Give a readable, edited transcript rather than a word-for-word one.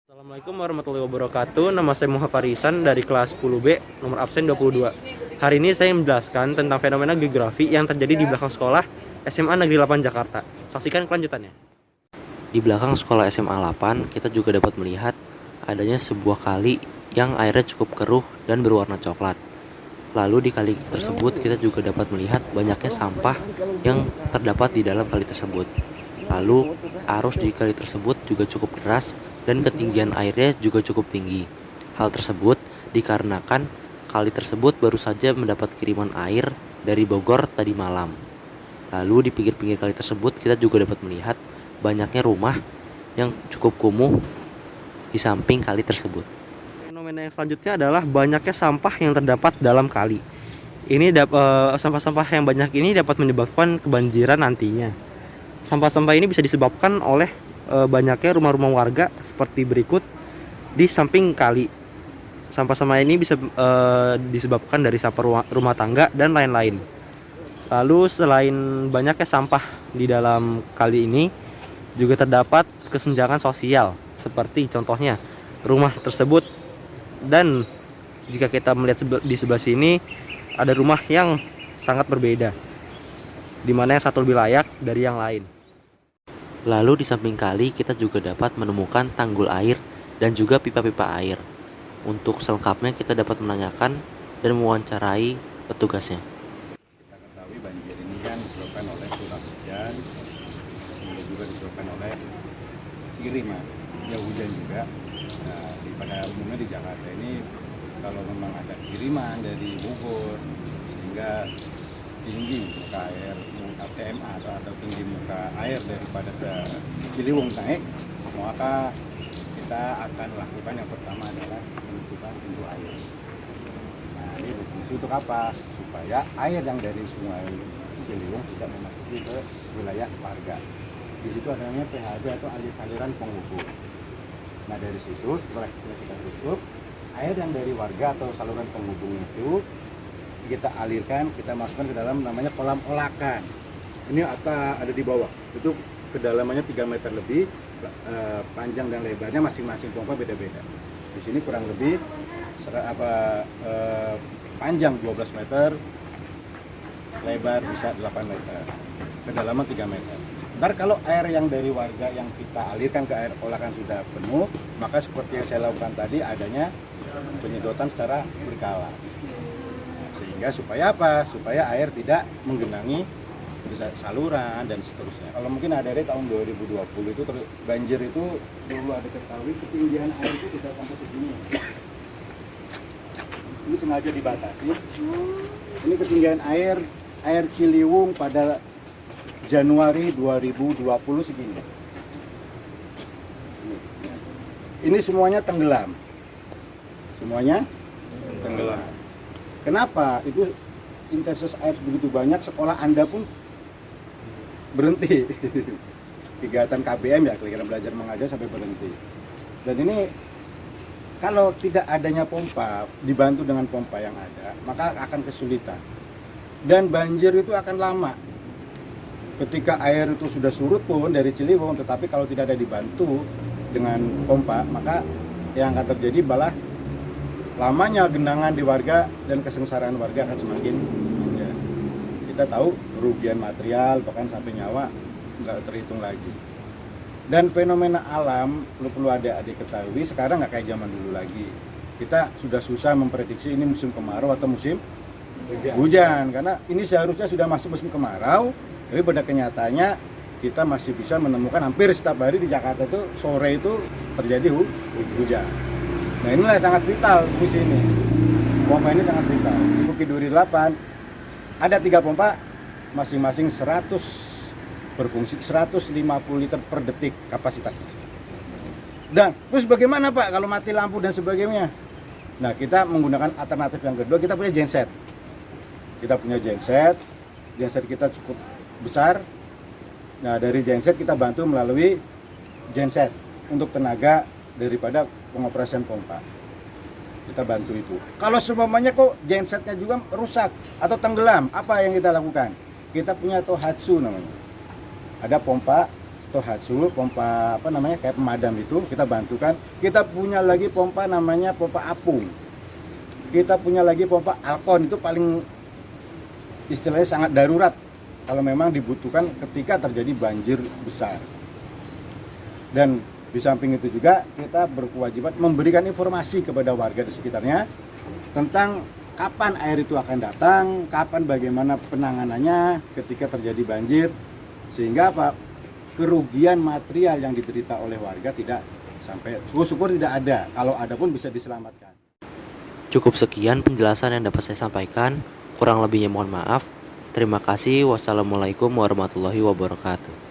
Assalamualaikum warahmatullahi wabarakatuh. Nama saya Muhammad Farisan dari kelas 10B, nomor absen 22. Hari ini saya menjelaskan tentang fenomena geografi yang terjadi di belakang sekolah SMA Negeri 8 Jakarta. Saksikan kelanjutannya. Di belakang sekolah SMA 8, kita juga dapat melihat adanya sebuah kali yang airnya cukup keruh dan berwarna coklat. Lalu di kali tersebut kita juga dapat melihat banyaknya sampah yang terdapat di dalam kali tersebut. Lalu arus di kali tersebut juga cukup deras dan ketinggian airnya juga cukup tinggi. Hal tersebut dikarenakan kali tersebut baru saja mendapat kiriman air dari Bogor tadi malam. Lalu di pinggir-pinggir kali tersebut kita juga dapat melihat banyaknya rumah yang cukup kumuh di samping kali tersebut. Fenomena yang selanjutnya adalah banyaknya sampah yang terdapat dalam kali. Sampah-sampah yang banyak ini dapat menyebabkan kebanjiran nantinya. Sampah-sampah ini bisa disebabkan oleh banyaknya rumah-rumah warga seperti berikut di samping kali. Sampah-sampah ini bisa disebabkan dari sampah rumah tangga dan lain-lain. Lalu selain banyaknya sampah di dalam kali ini, juga terdapat kesenjangan sosial seperti contohnya rumah tersebut, dan jika kita melihat di sebelah sini ada rumah yang sangat berbeda, di mana yang satu lebih layak dari yang lain. Lalu di samping kali kita juga dapat menemukan tanggul air dan juga pipa-pipa air. Untuk selengkapnya kita dapat menanyakan dan mewawancarai petugasnya. Kita ketahui banjir ini kan disebabkan oleh curah hujan, kemudian juga disebabkan oleh kiriman, ya hujan juga. Nah, pada umumnya di Jakarta ini kalau memang ada kiriman dari Bogor sehingga tinggi muka air TMA atau tinggi muka air daripada ke Ciliwung naik, maka kita akan lakukan yang pertama adalah penutupan pintu air. Nah, ini berfungsi untuk apa? Supaya air yang dari sungai Ciliwung tidak memasuki ke wilayah warga. Di situ adanya PHB atau aliran penghubung. Nah, dari situ setelah kita tutup, air yang dari warga atau saluran penghubung itu kita alirkan, kita masukkan ke dalam namanya kolam olakan. Ini ada di bawah, itu kedalamannya 3 meter lebih, panjang dan lebarnya masing-masing pompa beda-beda. Di sini kurang lebih panjang 12 meter, lebar bisa 8 meter, kedalaman 3 meter. Ntar kalau air yang dari warga yang kita alirkan ke air olakan sudah penuh, maka seperti yang saya lakukan tadi, adanya penyedotan secara berkala. Sehingga supaya apa? Supaya air tidak menggenangi saluran dan seterusnya. Kalau mungkin ada dari tahun 2020 itu banjir itu dulu ada ketahui ketinggian air itu bisa sampai segini. Ini sengaja dibatasi. Ini ketinggian air Ciliwung pada Januari 2020 segini. Ini semuanya tenggelam. Semuanya tenggelam. Kenapa? Itu intensitas air begitu banyak, sekolah Anda pun berhenti. Kegiatan KBM ya, kegiatan belajar mengajar sampai berhenti. Dan ini kalau tidak adanya pompa, dibantu dengan pompa yang ada, maka akan kesulitan. Dan banjir itu akan lama. Ketika air itu sudah surut pun dari Ciliwung, tetapi kalau tidak ada dibantu dengan pompa, maka yang akan terjadi malah lamanya genangan di warga dan kesengsaraan warga akan semakin panjang. Kita tahu kerugian material bahkan sampai nyawa nggak terhitung lagi. Dan fenomena alam perlu adik-adik ketahui sekarang nggak kayak zaman dulu lagi. Kita sudah susah memprediksi ini musim kemarau atau musim hujan karena ini seharusnya sudah masuk musim kemarau, tapi pada kenyataannya kita masih bisa menemukan hampir setiap hari di Jakarta itu sore itu terjadi hujan. Nah, inilah sangat vital di sini. Pompa ini sangat vital. Di Bukit Duri 8 ada 3 pompa, masing-masing 100 berfungsi 150 liter per detik kapasitasnya. Dan terus bagaimana Pak kalau mati lampu dan sebagainya? Nah, kita menggunakan alternatif yang kedua, kita punya genset. Kita punya genset kita cukup besar. Nah, dari genset kita bantu melalui genset untuk tenaga daripada pengoperasian pompa. Kita bantu itu. Kalau semuanya kok gensetnya juga rusak atau tenggelam, apa yang kita lakukan? Kita punya Tohatsu namanya. Ada pompa Tohatsu, pompa kayak pemadam itu kita bantukan. Kita punya lagi pompa namanya pompa apung. Kita punya lagi pompa alkon, itu paling istilahnya sangat darurat kalau memang dibutuhkan ketika terjadi banjir besar. Dan di samping itu juga kita berkewajiban memberikan informasi kepada warga di sekitarnya tentang kapan air itu akan datang, kapan bagaimana penanganannya ketika terjadi banjir, sehingga kerugian material yang diderita oleh warga tidak sampai, syukur tidak ada, kalau ada pun bisa diselamatkan. Cukup sekian penjelasan yang dapat saya sampaikan, kurang lebihnya mohon maaf. Terima kasih. Wassalamualaikum warahmatullahi wabarakatuh.